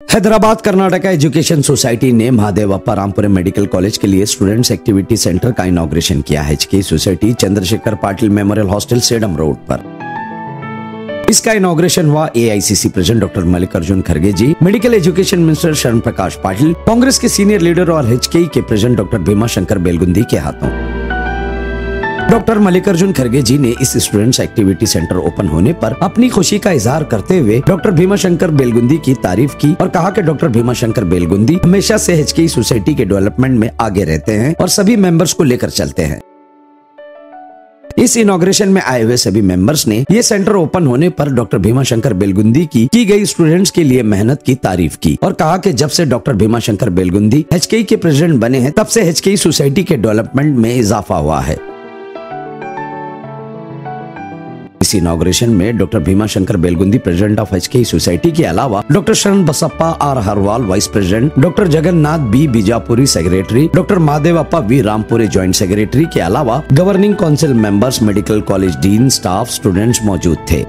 Hyderabad Karnataka education society ने Mahadevappa Ramapuram medical college के लिए स्टूडेंट्स एक्टिविटी सेंटर का इनॉग्रेशन किया है। HK society Chandrashekhar Patil memorial hostel sedum road पर। इसका इनॉग्रेशन हुआ AICC प्रेसिडेंट डॉक्टर मल्लिकार्जुन खड़गे जी, मेडिकल एजुकेशन मिनिस्टर शरण प्रकाश पाटिल, कांग्रेस के सीनियर लीडर और HK के प्रेसिडेंट डॉक्टर भीमाशंकर बेलगुंदी के हाथों। डॉक्टर मल्लिकार्जुन खड़गे जी ने इस स्टूडेंट्स एक्टिविटी सेंटर ओपन होने पर अपनी खुशी का इजहार करते हुए डॉक्टर भीमाशंकर बेलगुंदी की तारीफ की और कहा कि डॉक्टर भीमाशंकर बेलगुंदी हमेशा से HK सोसाइटी के डेवलपमेंट में आगे रहते हैं और सभी मेंबर्स को लेकर चलते हैं। इस इनॉग्रेशन में आए हुए सभी मेंबर्स ने ये सेंटर ओपन होने पर डॉक्टर भीमाशंकर बेलगुंदी की गई स्टूडेंट्स के लिए मेहनत की तारीफ की और कहा कि जब से डॉक्टर भीमाशंकर बेलगुंदी HK के प्रेसिडेंट बने हैं तब से HK सोसाइटी के डेवलपमेंट में इजाफा हुआ है। इस इनॉग्रेशन में doctor Bhimashankar Belagundi president of HK society के अलावा doctor Sharan Basappa R Harwal vice president, doctor Jagannath B Bijapuri secretary, doctor Mahadevappa V Rampure joint secretary के अलावा governing council members, medical college dean, staff, students मौजूद थे।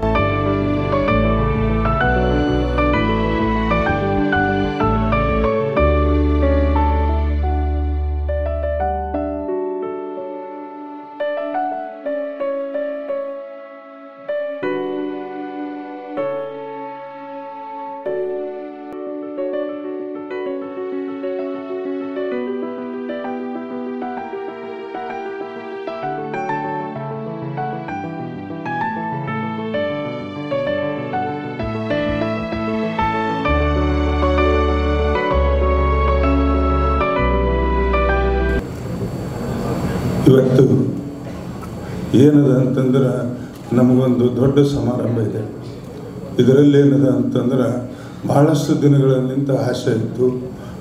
ಇವತ್ತು ಏನದ ಅಂತಂದ್ರೆ ನಮಗೊಂದು ದೊಡ್ಡ ಸಮಾರಂಭ ಇದೆ. ಇದರಲ್ಲಿ ಏನದ ಅಂತಂದ್ರೆ ಭಾಳಷ್ಟು ದಿನಗಳಿಂದ ಆಸೆ ಇತ್ತು.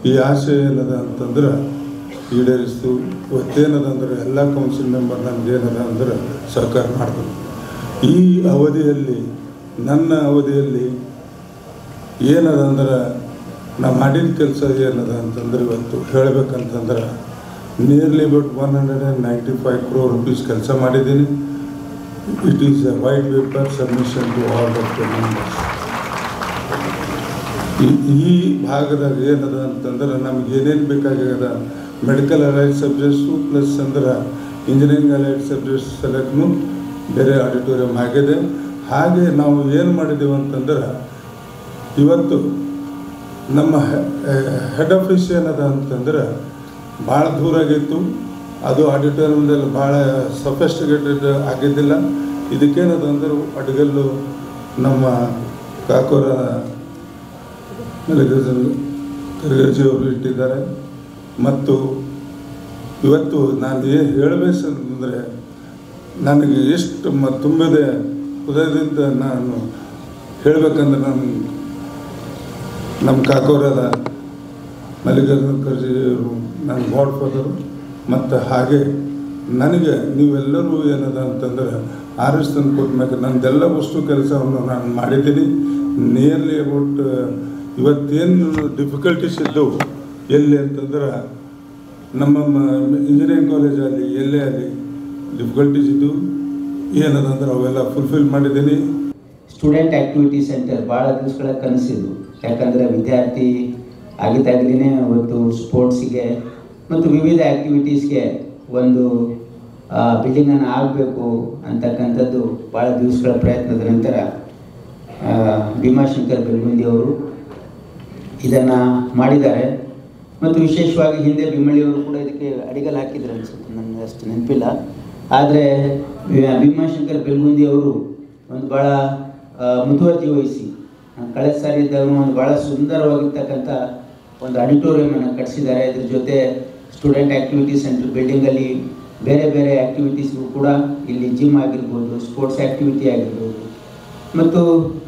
ಈ ಆಸೆ ಏನದ ಅಂತಂದ್ರೆ ಈಡೇರಿಸ್ತು. ಇವತ್ತೇನದ ಅಂದ್ರೆ ಎಲ್ಲ ಕೌನ್ಸಿಲ್ ಮೆಂಬರ್ ನಮಗೇನದ ಅಂದ್ರೆ ಸಹಕಾರ ಮಾಡ್ತಾರೆ. ಈ ಅವಧಿಯಲ್ಲಿ ನನ್ನ ಅವಧಿಯಲ್ಲಿ ಏನದ ಅಂದ್ರೆ ನಾ ಮಾಡಿದ ಕೆಲಸ ಏನದ ಅಂತಂದ್ರೆ ಇವತ್ತು ಹೇಳಬೇಕಂತಂದ್ರೆ ನಿಯರ್ಲಿ ಅಬೌಟ್ 195 crore rupees ಕೆಲಸ ಮಾಡಿದ್ದೀನಿ. It is a white paper submission to all the members. ಈ ಭಾಗದಾಗ ಏನದ ಅಂತಂದ್ರೆ ನಮ್ಗೆ ಏನೇನು ಬೇಕಾಗ್ಯದ ಮೆಡಿಕಲ್ ಅಲೈಡ್ ಸಬ್ಜೆಕ್ಟ್ಸು ಪ್ಲಸ್ ಅಂದ್ರೆ ಇಂಜಿನಿಯರಿಂಗ್ ಅಲೈಡ್ ಸಬ್ಜೆಕ್ಟ್ಸ್ ಸಲಕ್ಕೂ ಬೇರೆ ಆಡಿಟೋರಿಯಂ ಆಗಿದೆ. ಹಾಗೆ ನಾವು ಏನು ಮಾಡಿದ್ದೀವಿ ಅಂತಂದ್ರೆ ಇವತ್ತು ನಮ್ಮ ಹೆಡ್ ಆಫೀಸ್ ಏನದ ಅಂತಂದ್ರೆ ಭಾಳ ದೂರ ಆಗಿತ್ತು. ಅದು ಆಡಿಟೋರಿಯಮ್ದಲ್ಲಿ ಭಾಳ ಸಫೆಸ್ಟಿಕೇಟೆಡ್ ಆಗಿದ್ದಿಲ್ಲ. ಇದಕ್ಕೇನದು ಅಂದ್ರೆ ಅಡುಗಲ್ಲು ನಮ್ಮ ಕಾಕೋರ ಮಲ್ಲಿಕಾರ್ಜುನ್ ಖರ್ಗೆ ಅವರು ಇಟ್ಟಿದ್ದಾರೆ. ಮತ್ತು ಇವತ್ತು ನಾನು ಏನು ಹೇಳಬೇಕಂದ್ರೆ ನನಗೆ ಎಷ್ಟು ತುಂಬಿದೆ ಹೃದಯದಿಂದ ನಾನು ಹೇಳಬೇಕಂದ್ರೆ ನಮ್ಮ ಕಾಕೋರದ ಮಲ್ಲಿಕಾರ್ಜುನ್ ಖರ್ಗೆ ಅವರು ನನ್ನ ಗಾಡ್ ಫಾದರು. ಮತ್ತು ಹಾಗೆ ನನಗೆ ನೀವೆಲ್ಲರೂ ಏನದ ಅಂತಂದ್ರೆ ಆರಿಸ್ ತಂದು ಕೊಟ್ಟ ನಂದೆಲ್ಲ ವಸ್ತು ಕೆಲಸವನ್ನು ನಾನು ಮಾಡಿದ್ದೀನಿ. ನಿಯರ್ಲಿ ಅಬೌಟ್ ಇವತ್ತೇನು ಡಿಫಿಕಲ್ಟೀಸ್ ಇದ್ದವು ಎಲ್ಲಿ ಅಂತಂದ್ರೆ ನಮ್ಮ ಇಂಜಿನಿಯರಿಂಗ್ ಕಾಲೇಜಲ್ಲಿ ಎಲ್ಲೇ ಅಲ್ಲಿ ಡಿಫಿಕಲ್ಟೀಸ್ ಇದ್ದು ಏನದ ಅಂದ್ರೆ ಅವೆಲ್ಲ ಫುಲ್ಫಿಲ್ ಮಾಡಿದ್ದೀನಿ. ಸ್ಟೂಡೆಂಟ್ ಆ್ಯಕ್ಟಿವಿಟಿ ಸೆಂಟರ್ ಭಾಳ ದಿವಸಗಳ ಕನಸಿದ್ದು. ಯಾಕಂದರೆ ವಿದ್ಯಾರ್ಥಿ ಆಗಿದ್ದಾಗಲೇ ಇವತ್ತು ಸ್ಪೋರ್ಟ್ಸಿಗೆ ಮತ್ತು ವಿವಿಧ ಆ್ಯಕ್ಟಿವಿಟೀಸ್ಗೆ ಒಂದು ಬಿಲ್ಡಿಂಗನ್ನು ಆಗಬೇಕು ಅಂತಕ್ಕಂಥದ್ದು ಭಾಳ ದಿವಸಗಳ ಪ್ರಯತ್ನದ ನಂತರ ಭೀಮಾಶಂಕರ್ ಬೆಲಗುಂದಿ ಅವರು ಇದನ್ನು ಮಾಡಿದ್ದಾರೆ. ಮತ್ತು ವಿಶೇಷವಾಗಿ ಹಿಂದೆ ಬಿಮ್ಮಳಿಯವರು ಕೂಡ ಇದಕ್ಕೆ ಅಡಿಗಲ್ ಹಾಕಿದ್ರು ಅನಿಸುತ್ತೆ, ನನಗೆ ಅಷ್ಟು ನೆನಪಿಲ್ಲ. ಆದರೆ ಭೀಮಾಶಂಕರ್ ಬೆಲಗುಂದಿ ಅವರು ಒಂದು ಭಾಳ ಮುತುವರ್ಜಿ ವಹಿಸಿ ಕಳೆದ ಸಾರಿ ಇದ್ದಾಗ ಒಂದು ಭಾಳ ಸುಂದರವಾಗಿರ್ತಕ್ಕಂಥ ಒಂದು ಆಡಿಟೋರಿಯಮನ್ನು ಕಟ್ಟಿಸಿದ್ದಾರೆ. ಇದ್ರ ಜೊತೆ ಸ್ಟೂಡೆಂಟ್ ಆ್ಯಕ್ಟಿವಿಟಿ ಸೆಂಟರ್ ಬಿಲ್ಡಿಂಗಲ್ಲಿ ಬೇರೆ ಬೇರೆ ಆ್ಯಕ್ಟಿವಿಟೀಸ್ಗೂ ಕೂಡ ಇಲ್ಲಿ ಜಿಮ್ ಆಗಿರ್ಬೋದು, ಸ್ಪೋರ್ಟ್ಸ್ ಆ್ಯಕ್ಟಿವಿಟಿ ಆಗಿರ್ಬೋದು ಮತ್ತು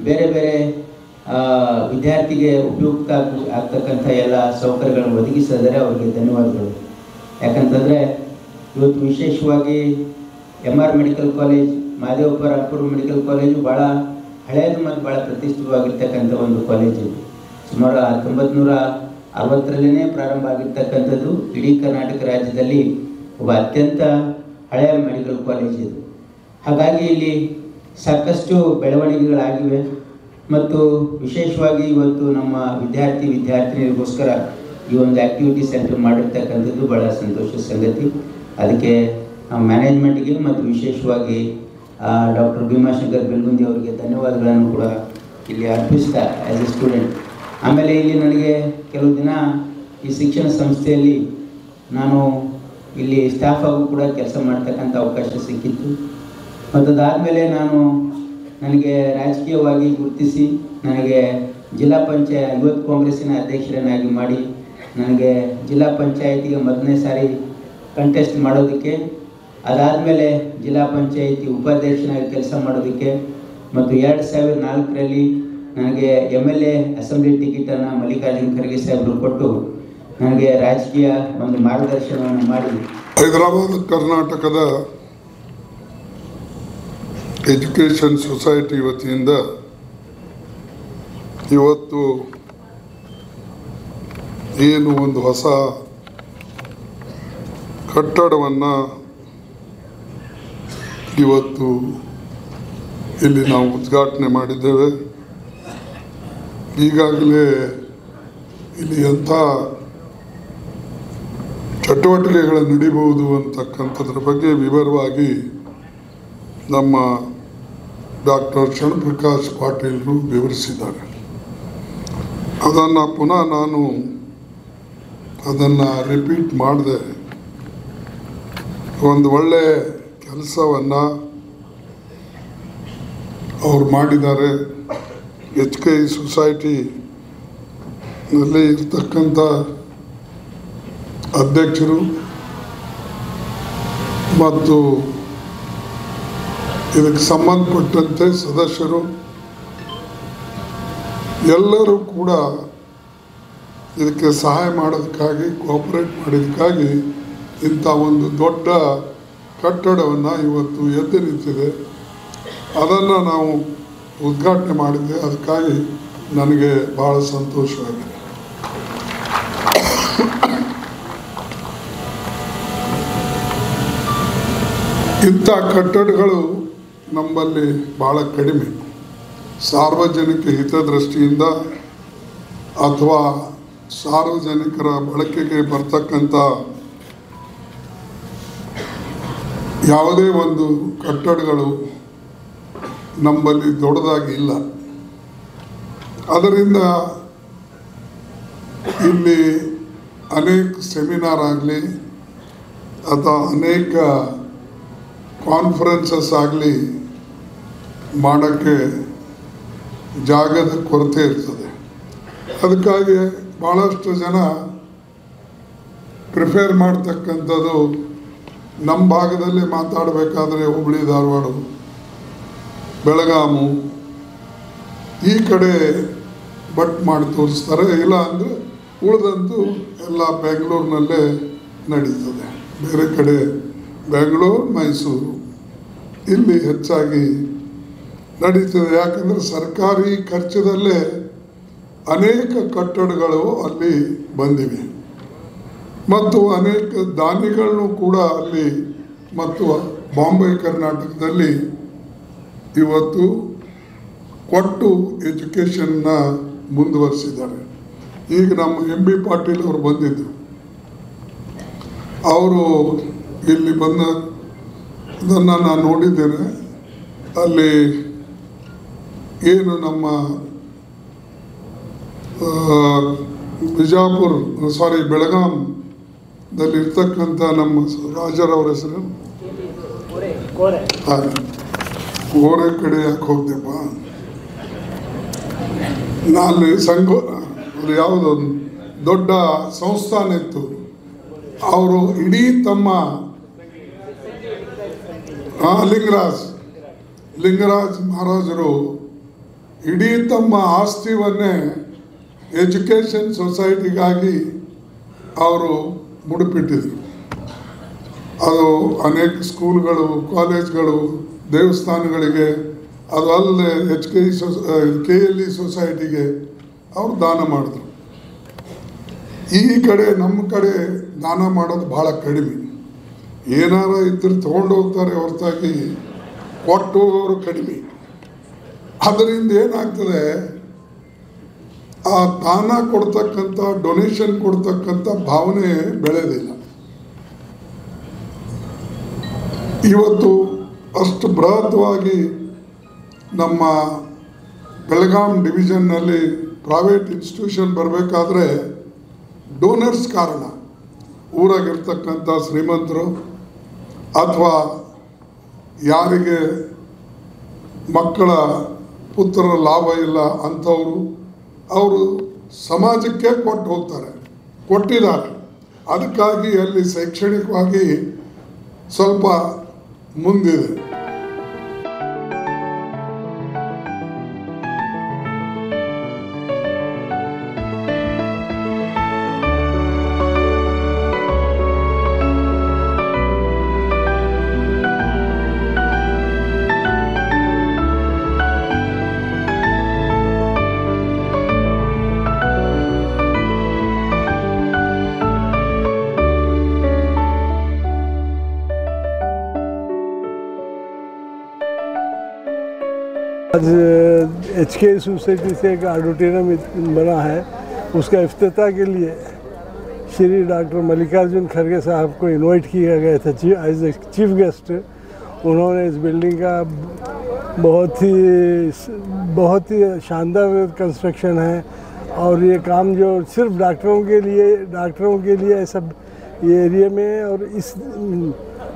ಬೇರೆ ಬೇರೆ ವಿದ್ಯಾರ್ಥಿಗೆ ಉಪಯುಕ್ತ ಆಗ್ತಕ್ಕಂಥ ಎಲ್ಲ ಸೌಕರ್ಯಗಳನ್ನು ಒದಗಿಸಿದರೆ ಅವರಿಗೆ ಧನ್ಯವಾದಗಳು. ಯಾಕಂತಂದರೆ ಇವತ್ತು ವಿಶೇಷವಾಗಿ MR medical college, Mahadevappa Rampur medical college ಭಾಳ ಹಳೆಯದು ಮತ್ತು ಭಾಳ ಪ್ರತಿಷ್ಠಿತವಾಗಿರ್ತಕ್ಕಂಥ ಒಂದು ಕಾಲೇಜು. ಸುಮಾರು 1960ರಲ್ಲೇ ಪ್ರಾರಂಭ ಆಗಿರ್ತಕ್ಕಂಥದ್ದು. ಇಡೀ ಕರ್ನಾಟಕ ರಾಜ್ಯದಲ್ಲಿ ಒಬ್ಬ ಅತ್ಯಂತ ಹಳೆಯ ಮೆಡಿಕಲ್ ಕಾಲೇಜ್ ಇದು. ಹಾಗಾಗಿ ಇಲ್ಲಿ ಸಾಕಷ್ಟು ಬೆಳವಣಿಗೆಗಳಾಗಿವೆ ಮತ್ತು ವಿಶೇಷವಾಗಿ ಇವತ್ತು ನಮ್ಮ ವಿದ್ಯಾರ್ಥಿನಿಯರಿಗೋಸ್ಕರ ಈ ಒಂದು ಆ್ಯಕ್ಟಿವಿಟಿ ಸೆಂಟರ್ ಮಾಡಿರ್ತಕ್ಕಂಥದ್ದು ಭಾಳ ಸಂತೋಷದ ಸಂಗತಿ. ಅದಕ್ಕೆ ಮ್ಯಾನೇಜ್ಮೆಂಟ್ಗೆ ಮತ್ತು ವಿಶೇಷವಾಗಿ ಡಾಕ್ಟರ್ ಭೀಮಾಶಂಕರ್ ಬೆಲ್ಗುಂದಿ ಅವರಿಗೆ ಧನ್ಯವಾದಗಳನ್ನು ಕೂಡ ಇಲ್ಲಿ ಅರ್ಪಿಸ್ತಾ ಆ್ಯಸ್ ಎ ಸ್ಟೂಡೆಂಟ್. ಆಮೇಲೆ ಇಲ್ಲಿ ನನಗೆ ಕೆಲವು ದಿನ ಈ ಶಿಕ್ಷಣ ಸಂಸ್ಥೆಯಲ್ಲಿ ನಾನು ಇಲ್ಲಿ ಸ್ಟಾಫ್ ಆಗೂ ಕೂಡ ಕೆಲಸ ಮಾಡ್ತಕ್ಕಂಥ ಅವಕಾಶ ಸಿಕ್ಕಿತ್ತು. ಮತ್ತು ಅದಾದಮೇಲೆ ನನಗೆ ರಾಜಕೀಯವಾಗಿ ಗುರುತಿಸಿ ನನಗೆ ಜಿಲ್ಲಾ ಪಂಚಾಯತ್ ಯುವತ್ ಕಾಂಗ್ರೆಸ್ಸಿನ ಅಧ್ಯಕ್ಷರನ್ನಾಗಿ ಮಾಡಿ ನನಗೆ ಜಿಲ್ಲಾ ಪಂಚಾಯತಿಗೆ ಮೊದಲನೇ ಸಾರಿ ಕಂಟೆಸ್ಟ್ ಮಾಡೋದಕ್ಕೆ, ಅದಾದಮೇಲೆ ಜಿಲ್ಲಾ ಪಂಚಾಯತಿ ಉಪಾಧ್ಯಕ್ಷನಾಗಿ ಕೆಲಸ ಮಾಡೋದಕ್ಕೆ ಮತ್ತು 2004ರಲ್ಲಿ ನನಗೆ MLA ಅಸೆಂಬ್ಲಿ ಟಿಕೆಟನ್ನು ಮಲ್ಲಿಕಾರ್ಜುನ್ ಖರ್ಗೆ ಸಾಹೇಬರು ಕೊಟ್ಟು ನನಗೆ ರಾಜಕೀಯ ಒಂದು ಮಾರ್ಗದರ್ಶನವನ್ನು ಮಾಡಿ ಹೈದರಾಬಾದ್ ಕರ್ನಾಟಕದ ಎಜುಕೇಷನ್ ಸೊಸೈಟಿ ವತಿಯಿಂದ ಇವತ್ತು ಏನು ಒಂದು ಹೊಸ ಕಟ್ಟಡವನ್ನು ಇವತ್ತು ಇಲ್ಲಿ ನಾವು ಉದ್ಘಾಟನೆ ಮಾಡಿದ್ದೇವೆ. ಈಗಾಗಲೇ ಇಲ್ಲಿ ಎಂಥ ಚಟುವಟಿಕೆಗಳು ನಡೀಬಹುದು ಅಂತಕ್ಕಂಥದ್ರ ಬಗ್ಗೆ ವಿವರವಾಗಿ ನಮ್ಮ ಡಾಕ್ಟರ್ ಶರಣಪ್ರಕಾಶ್ ಪಾಟೀಲರು ವಿವರಿಸಿದ್ದಾರೆ. ಅದನ್ನು ಪುನಃ ನಾನು ಅದನ್ನು ರಿಪೀಟ್ ಮಾಡಿದೆ. ಒಂದು ಒಳ್ಳೆಯ ಕೆಲಸವನ್ನು ಅವ್ರು ಮಾಡಿದ್ದಾರೆ. HKI ಸೊಸೈಟಿನಲ್ಲಿ ಇರ್ತಕ್ಕಂಥ ಅಧ್ಯಕ್ಷರು ಮತ್ತು ಇದಕ್ಕೆ ಸಂಬಂಧಪಟ್ಟಂತೆ ಸದಸ್ಯರು ಎಲ್ಲರೂ ಕೂಡ ಇದಕ್ಕೆ ಸಹಾಯ ಮಾಡೋದಕ್ಕಾಗಿ ಕೋಆಪರೇಟ್ ಮಾಡೋದಕ್ಕಾಗಿ ಇಂಥ ಒಂದು ದೊಡ್ಡ ಕಟ್ಟಡವನ್ನು ಇವತ್ತು ಎದ್ದು ನಿಂತಿದೆ. ಅದನ್ನು ನಾವು ಉದ್ಘಾಟನೆ ಮಾಡಿದ್ದೆ. ಅದಕ್ಕಾಗಿ ನನಗೆ ಭಾಳ ಸಂತೋಷವಾಗಿದೆ. ಇಂಥ ಕಟ್ಟಡಗಳು ನಮ್ಮಲ್ಲಿ ಭಾಳ ಕಡಿಮೆ. ಸಾರ್ವಜನಿಕ ಹಿತದೃಷ್ಟಿಯಿಂದ ಅಥವಾ ಸಾರ್ವಜನಿಕರ ಬಳಕೆಗೆ ಬರ್ತಕ್ಕಂಥ ಯಾವುದೇ ಒಂದು ಕಟ್ಟಡಗಳು ನಮ್ಮಲ್ಲಿ ದೊಡ್ಡದಾಗಿ ಇಲ್ಲ. ಅದರಿಂದ ಇಲ್ಲಿ ಅನೇಕ ಸೆಮಿನಾರ್ ಆಗಲಿ ಅಥವಾ ಅನೇಕ ಕಾನ್ಫರೆನ್ಸಸ್ ಆಗಲಿ ಮಾಡೋಕ್ಕೆ ಜಾಗದ ಕೊರತೆ ಇರ್ತದೆ. ಅದಕ್ಕಾಗಿ ಭಾಳಷ್ಟು ಜನ ಪ್ರಿಫೇರ್ ಮಾಡ್ತಕ್ಕಂಥದ್ದು ನಮ್ಮ ಭಾಗದಲ್ಲಿ ಮಾತಾಡಬೇಕಾದ್ರೆ ಹುಬ್ಬಳ್ಳಿ, ಧಾರವಾಡ, ಬೆಳಗಾಮು ಈ ಕಡೆ ಬಟ್ ಮಾಡಿ ತೋರಿಸ್ತಾರೆ. ಇಲ್ಲ ಅಂದರೆ ಉಳಿದಂತೂ ಎಲ್ಲ ಬೆಂಗಳೂರಿನಲ್ಲೇ ನಡೀತದೆ. ಬೇರೆ ಕಡೆ ಬೆಂಗಳೂರು, ಮೈಸೂರು ಇಲ್ಲಿ ಹೆಚ್ಚಾಗಿ ನಡೀತದೆ. ಯಾಕಂದರೆ ಸರ್ಕಾರಿ ಖರ್ಚದಲ್ಲೇ ಅನೇಕ ಕಟ್ಟಡಗಳು ಅಲ್ಲಿ ಬಂದಿವೆ ಮತ್ತು ಅನೇಕ ದಾನಿಗಳನ್ನು ಕೂಡ ಅಲ್ಲಿ ಮತ್ತು ಬಾಂಬೆ ಕರ್ನಾಟಕದಲ್ಲಿ ಇವತ್ತು ಕೊಟ್ಟು ಎಜುಕೇಷನ್ನ ಮುಂದುವರಿಸಿದ್ದಾರೆ. ಈಗ ನಮ್ಮ MB ಪಾಟೀಲ್ ಅವರು ಬಂದಿದ್ದರು. ಅವರು ಇಲ್ಲಿ ಬಂದದನ್ನು ನಾನು ನೋಡಿದ್ದೇನೆ. ಅಲ್ಲಿ ಏನು ನಮ್ಮ ಬೆಳಗಾಂದಲ್ಲಿ ಇರ್ತಕ್ಕಂಥ ನಮ್ಮ ರಾಜರವರ ಹೆಸರು ಕೋರೆ ಕಡೆ ಯಾಕೆ ಹೋಗ್ದೆಪ್ಪ, ನಾನು ಅದು ಯಾವುದೊಂದು ದೊಡ್ಡ ಸಂಸ್ಥಾನ ಇತ್ತು. ಅವರು ಇಡೀ ತಮ್ಮ ಲಿಂಗರಾಜ್ ಮಹಾರಾಜರು ಇಡೀ ತಮ್ಮ ಆಸ್ತಿವನ್ನೇ ಎಜುಕೇಷನ್ ಸೊಸೈಟಿಗಾಗಿ ಅವರು ಮುಡುಪಿಟ್ಟಿದ್ರು. ಅದು ಅನೇಕ ಸ್ಕೂಲ್ಗಳು, ಕಾಲೇಜ್ಗಳು, ದೇವಸ್ಥಾನಗಳಿಗೆ, ಅದು ಅಲ್ಲದೆ KLE ಸೊಸೈಟಿಗೆ ಅವರು ದಾನ ಮಾಡಿದ್ರು. ಈ ಕಡೆ ನಮ್ಮ ಕಡೆ ದಾನ ಮಾಡೋದು ಭಾಳ ಕಡಿಮೆ. ಏನಾರ ಇದ್ದರೆ ತೊಗೊಂಡು ಹೋಗ್ತಾರೆ ಹೊರತಾಗಿ ಕೊಟ್ಟು ಹೋಗೋರು ಕಡಿಮೆ. ಅದರಿಂದ ಏನಾಗ್ತದೆ, ಆ ದಾನ ಕೊಡ್ತಕ್ಕಂಥ, ಡೊನೇಷನ್ ಕೊಡ್ತಕ್ಕಂಥ ಭಾವನೆ ಬೆಳೆದಿಲ್ಲ. ಇವತ್ತು ಅಷ್ಟು ಬೃಹತ್ವಾಗಿ ನಮ್ಮ ಬೆಳಗಾಂ ಡಿವಿಷನ್ನಲ್ಲಿ ಪ್ರೈವೇಟ್ ಇನ್ಸ್ಟಿಟ್ಯೂಷನ್ ಬರಬೇಕಾದ್ರೆ ಡೋನರ್ಸ್ ಕಾರಣ. ಊರಾಗಿರ್ತಕ್ಕಂಥ ಶ್ರೀಮಂತರು ಅಥವಾ ಯಾರಿಗೆ ಮಕ್ಕಳ ಪುತ್ರರ ಲಾಭ ಇಲ್ಲ ಅಂಥವರು, ಅವರು ಸಮಾಜಕ್ಕೆ ಕೊಟ್ಟು ಹೋಗ್ತಾರೆ, ಕೊಟ್ಟಿದ್ದಾರೆ. ಅದಕ್ಕಾಗಿ ಅಲ್ಲಿ ಶೈಕ್ಷಣಿಕವಾಗಿ ಸ್ವಲ್ಪ ಮುಂದಿದೆ. आज HK सोसाइटी से एक ऑडिटोरियम बना है, उसका इफ्तिताह के लिए श्री डॉक्टर मल्लिकार्जुन खड़गे साहब को इनवाइट किया गया था एज ए चीफ गेस्ट। उन्होंने इस बिल्डिंग का बहुत ही शानदार कंस्ट्रक्शन है और ये काम जो सिर्फ डॉक्टरों के लिए ऐसा ये एरिया में और इस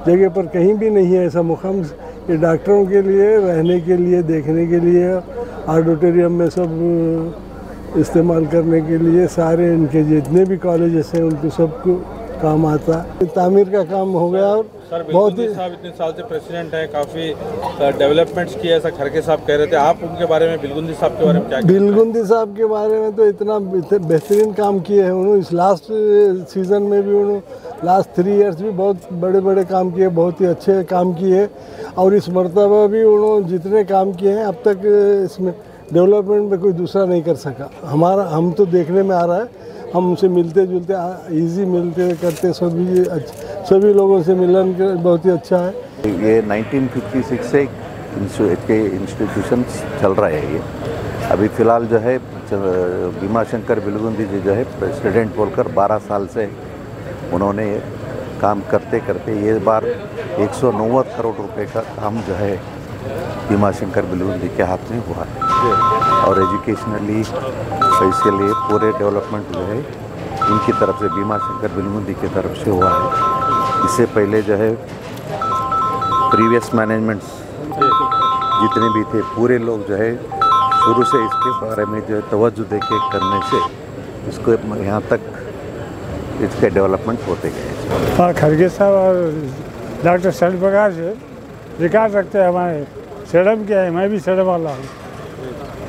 जगह पर कहीं भी नहीं है ऐसा मुकाम। ये डॉक्टरों के लिए, रहने के लिए, देखने के लिए, ऑडिटोरियम में सब इस्तेमाल करने के लिए, सारे इनके जितने भी कॉलेजेस हैं उनको सबको काम आता है। तामीर का काम हो गया और बहुत ही साहब इतने साल से प्रेसिडेंट हैं, काफ़ी डेवलपमेंट किया, ऐसा खड़गे साहब कह रहे थे। आप उनके बारे में, बिलगुंदी साहब के बारे में क्या? बिलगुंदी साहब के बारे में तो इतना बेहतरीन काम किए हैं उन्होंने। इस लास्ट सीज़न में भी उन्होंने लास्ट 3 इयर्स भी बहुत बड़े बड़े काम किए, बहुत ही अच्छे काम किए। और इस मरतबा भी उन्होंने जितने काम किए हैं अब तक इसमें डेवलपमेंट में कोई दूसरा नहीं कर सका। हम तो देखने में आ रहा है, हम उनसे मिलते जुलते इजी मिलते करते सभी लोगों से मिलन बहुत ही अच्छा है। ये 1956 से के इंस्टीट्यूशन चल रहा है। ये अभी फ़िलहाल जो है भीमाशंकर बिलगुंदी जी जो है प्रेसिडेंट बोलकर 12 साल से उन्होंने काम करते करते ये बार 190 करोड़ रुपए का काम जो है भीमाशंकर बिलगुंदी के हाथ में हुआ है। और एजुकेशनली स्पेशली पूरे डेवलपमेंट जो है इनकी तरफ से, भीमाशंकर बिलगुंदी की तरफ से हुआ है। इससे पहले जो है प्रीवियस मैनेजमेंट्स जितने भी थे पूरे लोग जो है शुरू से इसके बारे में जो है तवज्जो देके करने से इसको यहाँ तक इसके डेवलपमेंट होते गए। हाँ, खड़गे साहब और डॉक्टर शरण प्रकाश विकास रखते हैं। हमारे सड़म किया है, मैं भी सड़म वाला हूँ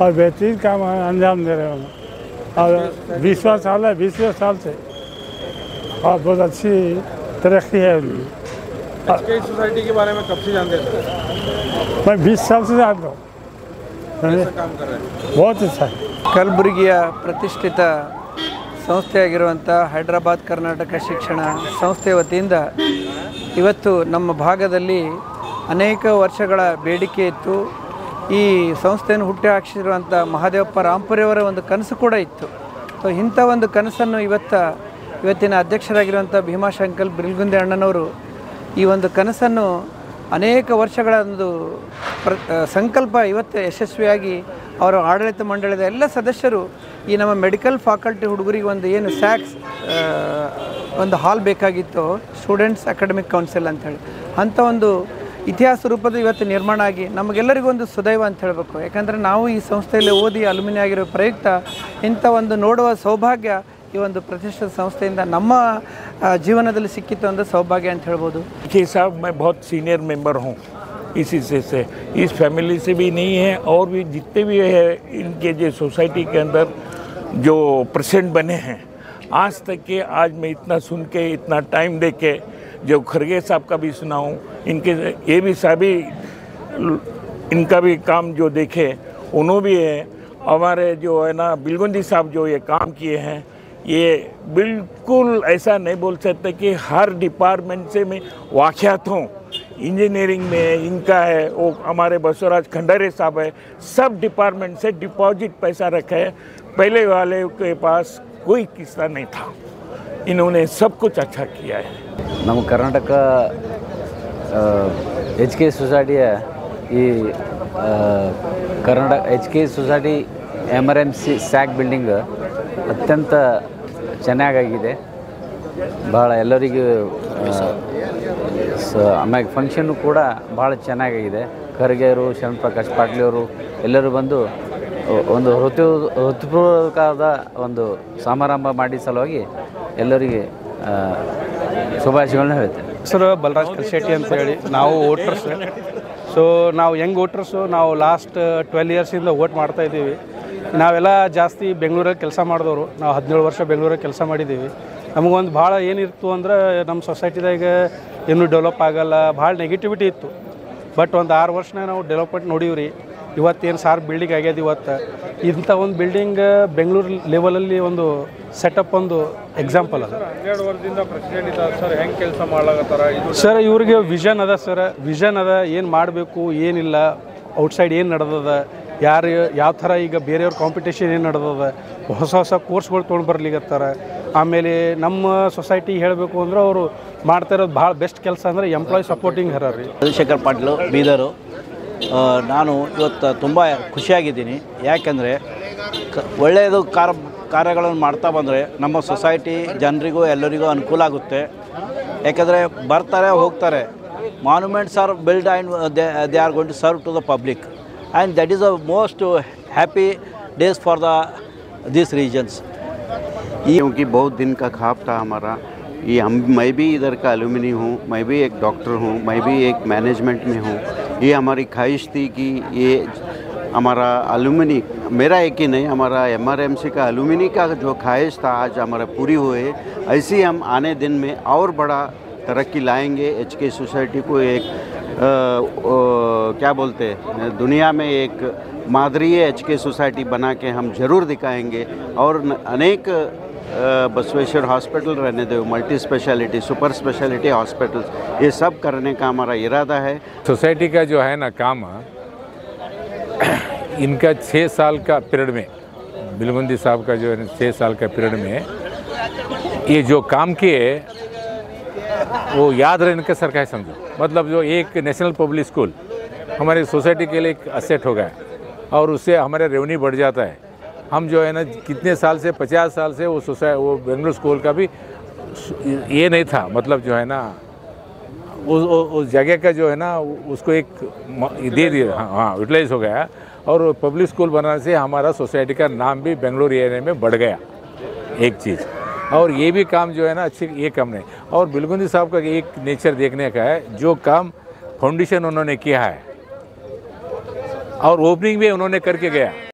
और बेहतरीन काम अंजाम दे रहे हैं। और 20वां साल है, 20वें साल से और बहुत अच्छी तरक्की है उनकी। HK सोसाइटी के बारे में कब से जानते थे? मैं 20 साल से जानता हूँ। कैसा काम कर रहे हैं? बहुत अच्छा है। ಕಲಬುರಗಿಯ ಪ್ರತಿಷ್ಠಿತ ಸಂಸ್ಥೆಯಾಗಿರುವಂಥ ಹೈದರಾಬಾದ್ ಕರ್ನಾಟಕ ಶಿಕ್ಷಣ ಸಂಸ್ಥೆ ವತಿಯಿಂದ ಇವತ್ತು ನಮ್ಮ ಭಾಗದಲ್ಲಿ ಅನೇಕ ವರ್ಷಗಳ ಬೇಡಿಕೆ ಇತ್ತು. ಈ ಸಂಸ್ಥೆಯನ್ನು ಹುಟ್ಟಿ ಹಾಕಿಸಿರುವಂಥ ಮಹಾದೇವಪ್ಪ ರಾಂಪುರಿಯವರ ಒಂದು ಕನಸು ಕೂಡ ಇತ್ತು. ಸೊ ಇಂಥ ಒಂದು ಕನಸನ್ನು ಇವತ್ತಿನ ಅಧ್ಯಕ್ಷರಾಗಿರುವಂಥ ಭೀಮಾಶಂಕರ್ ಬಿಲ್ಗುಂದಿ ಅಣ್ಣನವರು ಈ ಒಂದು ಕನಸನ್ನು ಅನೇಕ ವರ್ಷಗಳ ಒಂದು ಸಂಕಲ್ಪ ಇವತ್ತು ಯಶಸ್ವಿಯಾಗಿ ಅವರ ಆಡಳಿತ ಮಂಡಳಿದ ಎಲ್ಲ ಸದಸ್ಯರು ಈ ನಮ್ಮ ಮೆಡಿಕಲ್ ಫ್ಯಾಕಲ್ಟಿ ಹುಡುಗರಿಗೆ ಒಂದು ಏನು ಸ್ಯಾಕ್ಸ್ ಒಂದು ಹಾಲ್ ಬೇಕಾಗಿತ್ತು, ಸ್ಟೂಡೆಂಟ್ಸ್ ಅಕಾಡೆಮಿಕ್ ಕೌನ್ಸಿಲ್ ಅಂಥೇಳಿ, ಅಂಥ ಒಂದು ಇತಿಹಾಸ ರೂಪದ ಇವತ್ತು ನಿರ್ಮಾಣ ಆಗಿ ನಮಗೆಲ್ಲರಿಗೂ ಒಂದು ಸುದೈವ ಅಂತ ಹೇಳಬೇಕು. ಯಾಕಂದರೆ ನಾವು ಈ ಸಂಸ್ಥೆಯಲ್ಲಿ ಓದಿ ಅಲುಮಿನಿ ಆಗಿರೋ ಪ್ರಯುಕ್ತ ಇಂಥ ಒಂದು ನೋಡುವ ಸೌಭಾಗ್ಯ ಈ ಒಂದು ಪ್ರತಿಷ್ಠಿತ ಸಂಸ್ಥೆಯಿಂದ ನಮ್ಮ ಜೀವನದಲ್ಲಿ ಸಿಕ್ಕಿತ್ತು ಒಂದು ಸೌಭಾಗ್ಯ ಅಂತ ಹೇಳ್ಬೋದು. साहब मैं बहुत सीनियर मेंबर हूँ इसी से इस फैमिली से भी नहीं है और भी जितने भी है इनके जो सोसाइटी के अंदर जो प्रेसिडेंट बने हैं आज तक के, आज मैं इतना सुन के इतना टाइम दे के जो खड़गे साहब का भी सुना हूँ, इनके ये भी सभी इनका भी काम जो देखे उन्होंने भी है। हमारे जो है ना बिलगुंदी साहब जो ये काम किए हैं ये बिल्कुल ऐसा नहीं बोल सकते कि हर डिपार्टमेंट से मैं वाक़ियात हूँ। इंजीनियरिंग में इनका है, वो हमारे बसवराज खंडारे साहब है, सब डिपार्टमेंट से डिपॉजिट पैसा रखे है। पहले वाले के पास कोई किस्सा नहीं था, इन्होंने सब कुछ अच्छा किया है। ನಮ್ಮ ಕರ್ನಾಟಕ ಎಚ್ ಕೆ ಸೊಸೈಟಿಯ ಈ Karnataka H K society MRMC sack building ಅತ್ಯಂತ ಚೆನ್ನಾಗಾಗಿದೆ, ಭಾಳ ಎಲ್ಲರಿಗೂ ಆಮೇಲೆ ಫಂಕ್ಷನ್ನು ಕೂಡ ಭಾಳ ಚೆನ್ನಾಗಿದೆ. ಖರ್ಗೆ ಅವರು, ಶರಣ್ ಪ್ರಕಾಶ್ ಪಾಟೀಲ್ ಅವರು ಎಲ್ಲರೂ ಬಂದು ಒಂದು ಹೃತ್ಪೂರ್ವಕವಾದ ಒಂದು ಸಮಾರಂಭ ಮಾಡಿ ಸಲುವಾಗಿ ಎಲ್ಲರಿಗೆ ಶುಭಾಶಯಗಳನ್ನ ಹೇಳ್ತೇನೆ. ಹೆಸರು ಬಲರಾಜ್ ಕಲ್ಶೆಟ್ಟಿ ಅಂತ ಹೇಳಿ, ನಾವು ವೋಟರ್ಸ್. ಸೊ ನಾವು ಯಂಗ್ ವೋಟರ್ಸು, ನಾವು ಲಾಸ್ಟ್ 12 ಇಯರ್ಸಿಂದ ವೋಟ್ ಮಾಡ್ತಾಯಿದ್ದೀವಿ. ನಾವೆಲ್ಲ ಜಾಸ್ತಿ ಬೆಂಗಳೂರಲ್ಲಿ ಕೆಲಸ ಮಾಡಿದವರು, ನಾವು 17 ವರ್ಷ ಬೆಂಗಳೂರಲ್ಲಿ ಕೆಲಸ ಮಾಡಿದ್ದೀವಿ. ನಮಗೊಂದು ಭಾಳ ಏನಿತ್ತು ಅಂದ್ರೆ ನಮ್ಮ ಸೊಸೈಟಿದಾಗ ಇನ್ನೂ ಡೆವಲಪ್ ಆಗಲ್ಲ, ಭಾಳ ನೆಗೆಟಿವಿಟಿ ಇತ್ತು. ಬಟ್ ಒಂದು 6 ವರ್ಷನ ನಾವು ಡೆವಲಪ್ಮೆಂಟ್ ನೋಡೀವ್ರಿ. ಇವತ್ತೇನು ಸಾರ್ ಬಿಲ್ಡಿಂಗ್ ಆಗ್ಯದ. ಇವತ್ತು ಇಂಥ ಒಂದು ಬಿಲ್ಡಿಂಗ್ ಬೆಂಗಳೂರು ಲೆವೆಲಲ್ಲಿ ಒಂದು ಸೆಟಪ್ ಒಂದು ಎಕ್ಸಾಂಪಲ್ ಅದ. 12 ವರ್ಷದಿಂದ ಪ್ರೆಸಿಡೆಂಟ್ ಇದ್ದಾರೆ ಸರ್, ಹೆಂಗೆ ಕೆಲಸ ಮಾಡ್ಲಾಗತ್ತಾರ? ಸರ್ ಇವ್ರಿಗೆ ವಿಷನ್ ಅದ ಸರ್, ವಿಷನ್ ಅದ, ಏನು ಮಾಡಬೇಕು ಏನಿಲ್ಲ, ಔಟ್ಸೈಡ್ ಏನು ನಡೆದದ, ಯಾರು ಯಾವ ಥರ ಈಗ ಬೇರೆಯವ್ರ ಕಾಂಪಿಟೇಷನ್ ಏನು ನಡೆದದ, ಹೊಸ ಹೊಸ ಕೋರ್ಸ್ಗಳು ತೊಗೊಂಡು ಬರ್ಲಿಕ್ಕತ್ತಾರ. ಆಮೇಲೆ ನಮ್ಮ ಸೊಸೈಟಿ ಹೇಳಬೇಕು ಅಂದ್ರೆ ಅವರು ಮಾಡ್ತಾ ಇರೋದು ಭಾಳ ಬೆಸ್ಟ್ ಕೆಲಸ ಅಂದರೆ ಎಂಪ್ಲಾಯ್ ಸಪೋರ್ಟಿಂಗ್ ಹರ ರೀ. ಚಂದ್ರಶೇಖರ್ ಪಾಟೀಲು ಬೀದರು. ನಾನು ಇವತ್ತು ತುಂಬ ಖುಷಿಯಾಗಿದ್ದೀನಿ. ಯಾಕೆಂದರೆ ಒಳ್ಳೆಯದು ಕಾರ್ಯಗಳನ್ನು ಮಾಡ್ತಾ ಬಂದರೆ ನಮ್ಮ ಸೊಸೈಟಿ ಜನರಿಗೂ ಎಲ್ಲರಿಗೂ ಅನುಕೂಲ ಆಗುತ್ತೆ. ಯಾಕೆಂದರೆ ಬರ್ತಾರೆ ಹೋಗ್ತಾರೆ, monuments are build and they are going to serve to the public, and that is the most happy days for these regions. क्योंकि बहुत दिन का ख्वाब था हमारा, ये मैं भी इधर का एलुमनी हूँ, मैं भी एक डॉक्टर हूँ, मैं भी एक मैनेजमेंट में हूँ. ये हमारी ख्वाहिश थी कि ये हमारा एलुमनी, मेरा एक ही नहीं, हमारा MRMC का एलुमनी का जो ख्वाहिश था आज हमारा पूरी हुए. ऐसे ही हम आने दिन में और बड़ा तरक्की लाएंगे. HK सोसाइटी को एक क्या बोलते हैं, दुनिया में एक मादरीय HK सोसाइटी बना के हम ज़रूर दिखाएंगे. और अनेक बसवेश्वर हॉस्पिटल रहने दो, multi speciality, super speciality hospital, ये सब करने का हमारा इरादा है. सोसाइटी का जो है ना काम, इनका 6 साल का पीरियड में, बिलगुंदी साहब का जो है 6 साल का पीरियड में ये जो काम किए वो याद रहने का सरकार समझो. मतलब जो एक नेशनल पब्लिक स्कूल हमारी सोसाइटी के लिए एक असेट हो गया और उससे हमारा रेवेन्यू बढ़ जाता है. हम जो है ना कितने साल से 50 साल से वो बेंगलुरु स्कूल का भी ये नहीं था, मतलब जो है ना उस जगह का जो है ना उसको एक दे दिया, हाँ यूटिलाइज हो गया. और पब्लिक स्कूल बनाने से हमारा सोसाइटी का नाम भी बेंगलुरु एरिया में बढ़ गया, एक चीज़. और ये भी काम जो है ना अच्छी, ये काम नहीं. और बिलगुंदी साहब का एक नेचर देखने का है, जो काम फाउंडेशन उन्होंने किया है और ओपनिंग भी उन्होंने करके गया.